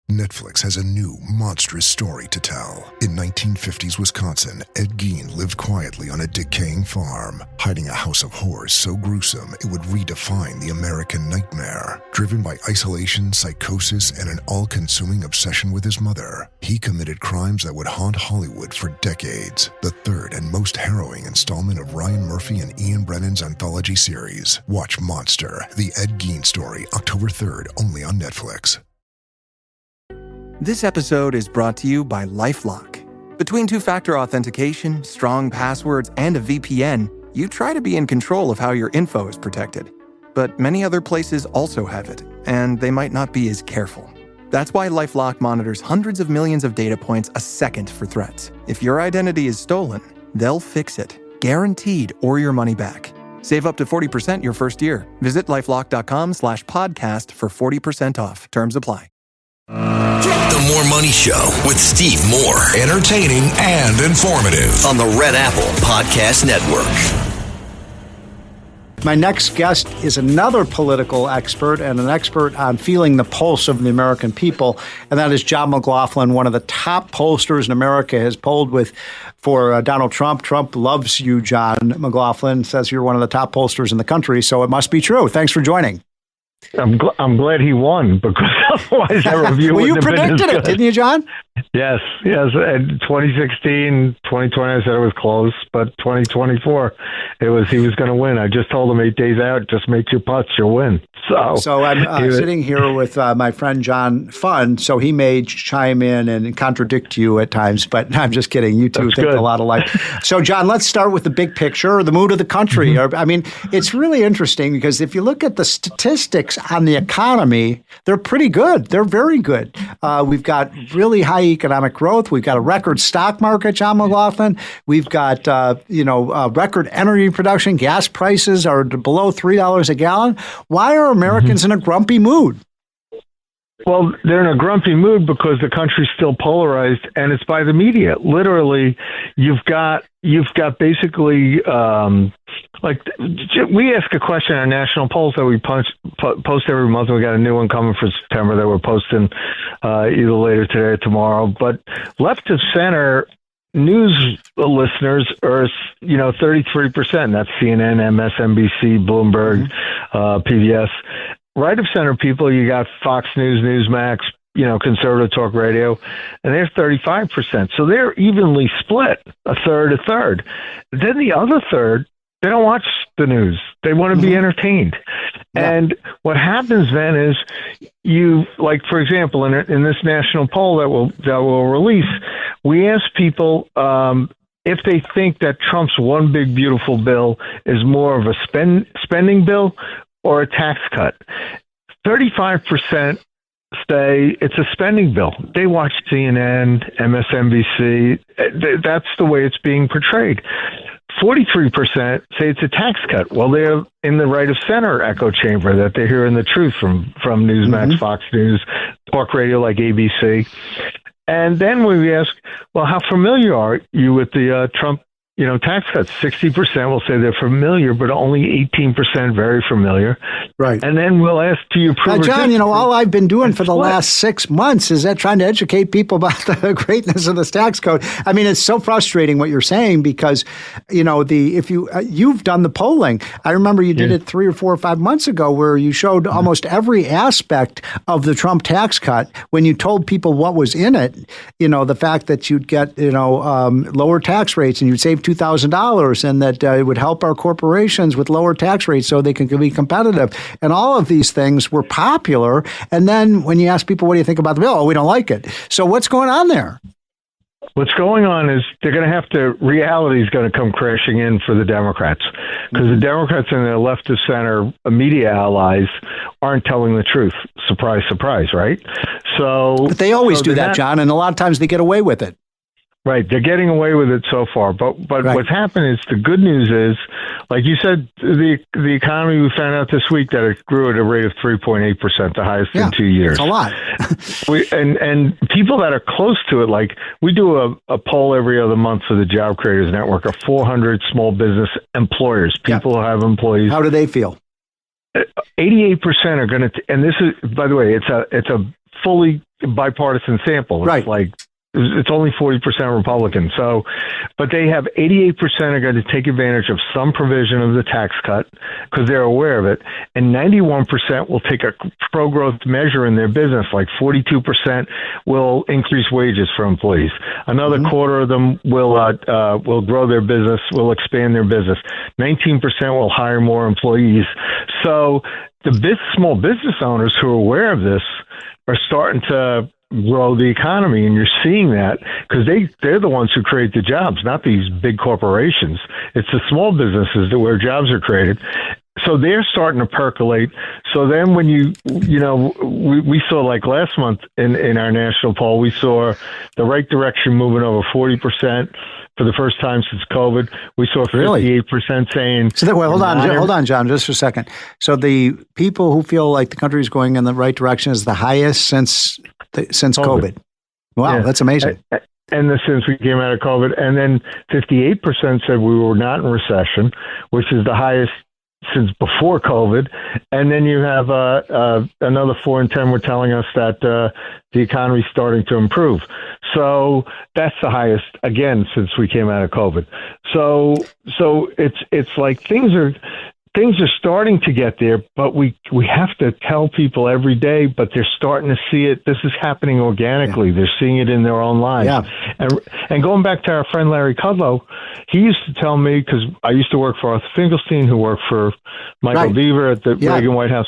Netflix has a new, monstrous story to tell. In 1950s Wisconsin, Ed Gein lived quietly on a decaying farm, hiding a house of horrors so gruesome it would redefine the American nightmare. Driven by isolation, psychosis, and an all-consuming obsession with his mother, he committed crimes that would haunt Hollywood for decades. The third and most harrowing installment of Ryan Murphy and Ian Brennan's anthology series. Watch Monster, the Ed Gein story, October 3rd, only on Netflix. This episode is brought to you by LifeLock. Between two-factor authentication, strong passwords, and a VPN, you try to be in control of how your info is protected. But many other places also have it, and they might not be as careful. That's why LifeLock monitors hundreds of millions of data points a second for threats. If your identity is stolen, they'll fix it, guaranteed, or your money back. Save up to 40% your first year. Visit LifeLock.com/podcast for 40% off. Terms apply. The More Money Show with Steve Moore. Entertaining and informative on the Red Apple Podcast Network. My next guest is another political expert and an expert on feeling the pulse of the American people, and that is John McLaughlin, one of the top pollsters in America, has polled for Donald Trump. Trump loves you, John. McLaughlin says you're one of the top pollsters in the country, so it must be true. Thanks for joining. I'm glad he won, because otherwise that review well, you wouldn't have been predicted it, didn't you, John? Yes. In 2016, 2020, I said it was close, but 2024, he was going to win. I just told him 8 days out, just make 2 putts, you'll win. So I'm sitting here with my friend John Funn, so he may chime in and contradict you at times, but I'm just kidding. You two think a lot alike. So, John, let's start with the big picture, the mood of the country. Mm-hmm. I mean, it's really interesting because if you look at the statistics on the economy, they're pretty good. They're very good. We've got really high economic growth. We've got a record stock market, John McLaughlin. We've got, record energy production. Gas prices are below $3 a gallon. Why are Americans in a grumpy mood? Well, they're in a grumpy mood because the country's still polarized, and it's by the media. Literally, you've got basically we ask a question on national polls that we post every month. We got a new one coming for September that we're posting either later today or tomorrow. But left of center news listeners are 33%. That's CNN, MSNBC, Bloomberg, PBS. Right of center people, you got Fox News, Newsmax, conservative talk radio, and they're 35%. So they're evenly split, a third. Then the other third, they don't watch the news. They want to be entertained. Yeah. And what happens then is for example, in this national poll that we'll release, we ask people if they think that Trump's one big beautiful bill is more of a spending bill or a tax cut. 35% say it's a spending bill. They watch CNN, MSNBC. That's the way it's being portrayed. 43% say it's a tax cut. Well, they're in the right of center echo chamber that they're hearing the truth from Newsmax, Fox News, talk radio like ABC. And then when we ask, well, how familiar are you with the Trump tax cuts? 60% will say they're familiar, but only 18% very familiar. Right. And then we'll ask, do you approve? Now, John, all I've been doing for the last 6 months is trying to educate people about the greatness of this tax code. I mean, it's so frustrating what you're saying because, if you've done the polling. I remember you did it 3 or 4 or 5 months ago where you showed almost every aspect of the Trump tax cut when you told people what was in it. The fact that you'd get, lower tax rates and you'd save $2,000 and that it would help our corporations with lower tax rates so they can be competitive. And all of these things were popular. And then when you ask people, what do you think about the bill? Oh, we don't like it. So what's going on there? What's going on is reality is going to come crashing in for the Democrats because the Democrats and their left of center media allies aren't telling the truth. Surprise, surprise, right? But they always do that, John, and a lot of times they get away with it. Right. They're getting away with it so far. But right. What's happened is the good news is, like you said, the economy, we found out this week that it grew at a rate of 3.8%, the highest in 2 years. That's a lot. and people that are close to it, like we do a poll every other month for the Job Creators Network of 400 small business employers, people who have employees. How do they feel? 88% are going to, and this is, by the way, it's a fully bipartisan sample. It's Right. like it's only 40% Republican. So, but they have 88% are going to take advantage of some provision of the tax cut because they're aware of it, and 91% will take a pro-growth measure in their business. Like 42% will increase wages for employees. Another quarter of them will grow their business, will expand their business. 19% will hire more employees. So the small business owners who are aware of this are starting to grow the economy, and you're seeing that because they're the ones who create the jobs, not these big corporations. It's the small businesses where jobs are created. So they're starting to percolate. So then when we saw like last month in our national poll, we saw the right direction moving over 40% for the first time since COVID. We saw 58% saying. So hold on, John, just for a second. So the people who feel like the country is going in the right direction is the highest since COVID. Wow, yeah. That's amazing. And since we came out of COVID, and then 58% said we were not in recession, which is the highest since before COVID. And then you have another 4 in 10 were telling us that the economy is starting to improve. So that's the highest again since we came out of COVID. So it's like things are starting to get there, but we have to tell people every day, but they're starting to see it. This is happening organically. Yeah. They're seeing it in their own lives. Yeah. And going back to our friend Larry Kudlow, he used to tell me, because I used to work for Arthur Finkelstein, who worked for Michael Deaver at the Reagan White House.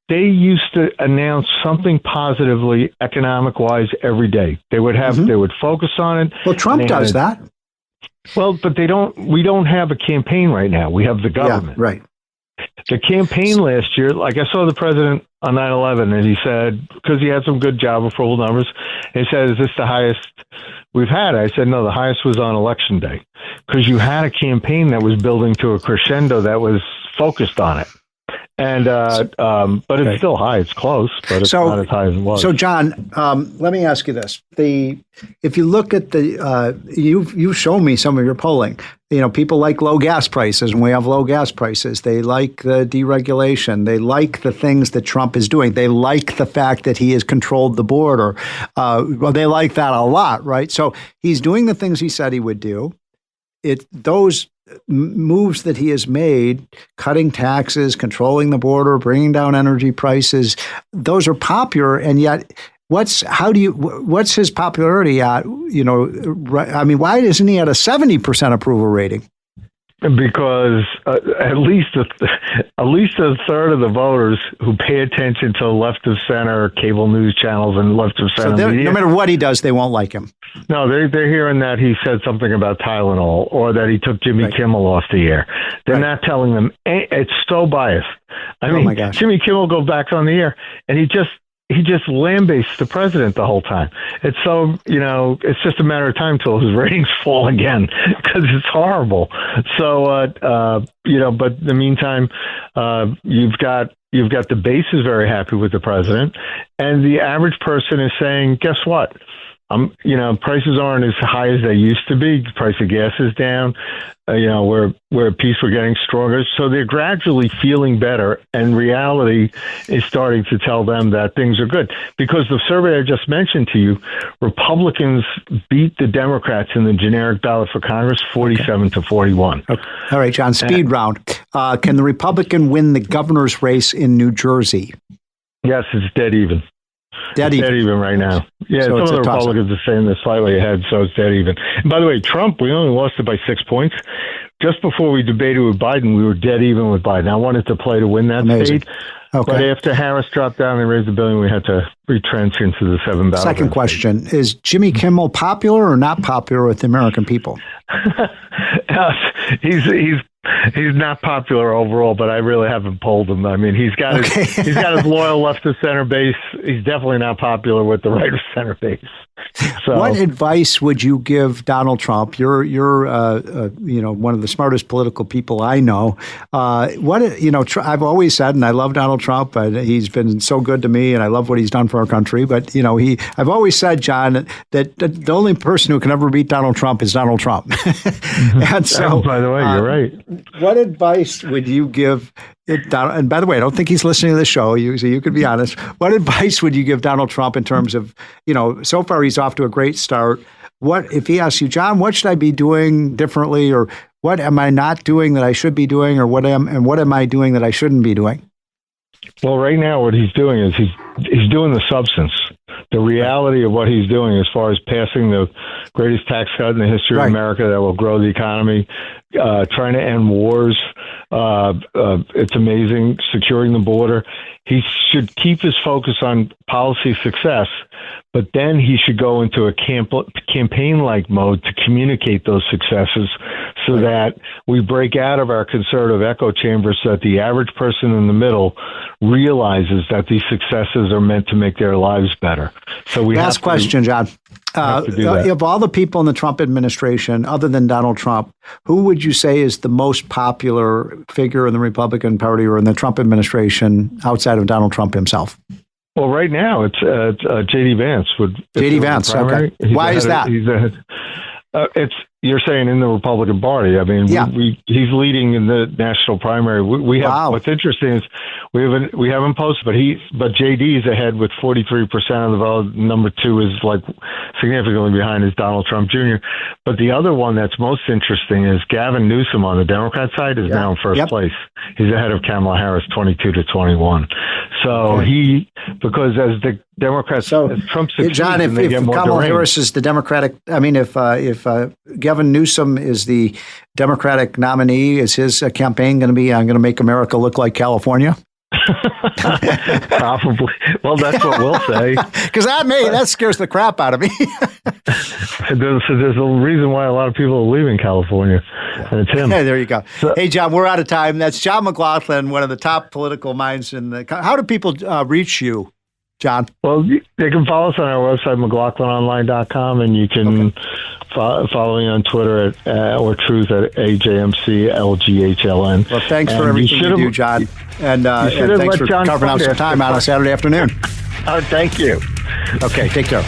They used to announce something positively economic-wise every day. They would focus on it. Well, Trump does that. Well, but we don't have a campaign right now. We have the government. Yeah, right. The campaign last year, like I saw the president on 9/11, and he said, because he had some good job approval numbers, he said, "Is this the highest we've had?" I said, "No, the highest was on Election Day," because you had a campaign that was building to a crescendo that was focused on it. And but it's still high. It's close, but it's not as high as it was. So, John, let me ask you this: if you look at you've shown me some of your polling. You know, people like low gas prices, and we have low gas prices. They like the deregulation. They like the things that Trump is doing. They like the fact that he has controlled the border. Well, they like that a lot, right? So he's doing the things he said he would do. Those moves that he has made, cutting taxes, controlling the border, bringing down energy prices, those are popular, and yet what's his popularity at? You know, I mean, why isn't he at a 70% approval rating? Because at least a third of the voters who pay attention to left of center cable news channels and left of center media, no matter what he does, they won't like him. No, they're hearing that he said something about Tylenol or that he took Jimmy Kimmel off the air. They're not telling them. It's so biased. I mean, Jimmy Kimmel goes back on the air and he just lambastes the president the whole time. It's so, it's just a matter of time till his ratings fall again because it's horrible. So, but in the meantime, you've got the base is very happy with the president, and the average person is saying, guess what? Prices aren't as high as they used to be. The price of gas is down. We're at peace. We're getting stronger. So they're gradually feeling better, and reality is starting to tell them that things are good. Because the survey I just mentioned to you, Republicans beat the Democrats in the generic ballot for Congress 47-41. Okay. All right, John, speed round. Can the Republican win the governor's race in New Jersey? Yes, it's dead even. Dead even right now. Yeah, so some of the Republicans are saying they're slightly ahead, so it's dead even. And by the way, Trump, we only lost it by 6 points. Just before we debated with Biden, we were dead even with Biden. I wanted to play to win that state. Okay. But after Harris dropped down and raised $1 billion, we had to retrench into the 7 battleground. Second question, is Jimmy Kimmel popular or not popular with the American people? He's not popular overall, but I really haven't polled him. I mean, he's got his loyal left of center base. He's definitely not popular with the right of center base. So, what advice would you give Donald Trump? You're one of the smartest political people I know. I've always said, and I love Donald Trump, and he's been so good to me, and I love what he's done for our country. But I've always said, John, that the only person who can ever beat Donald Trump is Donald Trump. And so, by the way, you're right. What advice would you give Donald? And by the way, I don't think he's listening to the show. So you could be honest. What advice would you give Donald Trump in terms of, so far he's off to a great start. What if he asks you, John, what should I be doing differently, or what am I not doing that I should be doing, or what am I doing that I shouldn't be doing? Well, right now what he's doing is he's doing the substance. The reality of what he's doing as far as passing the greatest tax cut in the history of America that will grow the economy, trying to end wars. It's amazing. Securing the border. He should keep his focus on policy success, but then he should go into a campaign-like mode to communicate those successes so that we break out of our conservative echo chamber so that the average person in the middle realizes that these successes are meant to make their lives better. So last question, John. Of all the people in the Trump administration, other than Donald Trump, who would you say is the most popular figure in the Republican Party or in the Trump administration outside of Donald Trump himself? Well, right now it's J.D. Vance. J.D. Vance, okay. Why is that? You're saying in the Republican Party. I mean, he's leading in the national primary. We have what's interesting is we haven't posted, but JD is ahead with 43% of the vote. Number 2 is like significantly behind is Donald Trump Jr. But the other one that's most interesting is Gavin Newsom on the Democrat side is now in first place. He's ahead of Kamala Harris, 22-21. So because as the Democrats, as Trump succeeds, John, if Kamala Harris is the Democratic, I mean, if Gavin Newsom is the Democratic nominee, is his campaign going to be, I'm going to make America look like California? Probably. Well, that's what we'll say. Because that scares the crap out of me. There's a reason why a lot of people are leaving California, and it's him. Hey, there you go. Hey, John, we're out of time. That's John McLaughlin, one of the top political minds in the. How do people reach you, John? Well, they can follow us on our website, McLaughlinOnline.com, and you can follow me on Twitter or Truth at AJMCLGHLN. Well, thanks for everything you do, John. And thanks for carving out some time on a Saturday afternoon. Thank you. Okay, take care.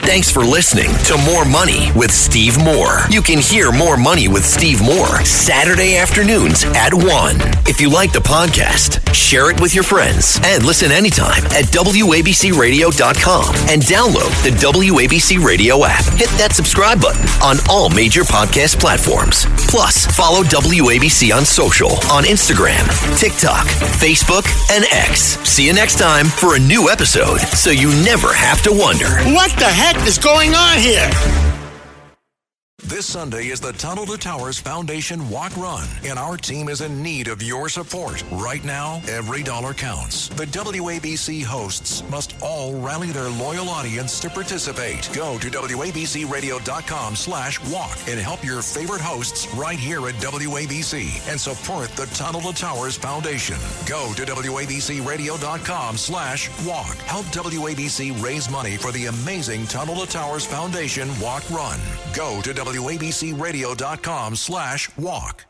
Thanks for listening to More Money with Steve Moore. You can hear More Money with Steve Moore Saturday afternoons at 1. If you like the podcast, share it with your friends and listen anytime at WABCRadio.com and download the WABC Radio app. Hit that subscribe button on all major podcast platforms. Plus, follow WABC on social on Instagram, TikTok, Facebook, and X. See you next time for a new episode so you never have to wonder, what the heck is going on here? This Sunday is the Tunnel to Towers Foundation Walk Run, and our team is in need of your support. Right now, every dollar counts. The WABC hosts must all rally their loyal audience to participate. Go to WABCRadio.com/walk and help your favorite hosts right here at WABC and support the Tunnel to Towers Foundation. Go to WABCRadio.com/walk. Help WABC raise money for the amazing Tunnel to Towers Foundation Walk Run. Go to WABCRadio.com/walk.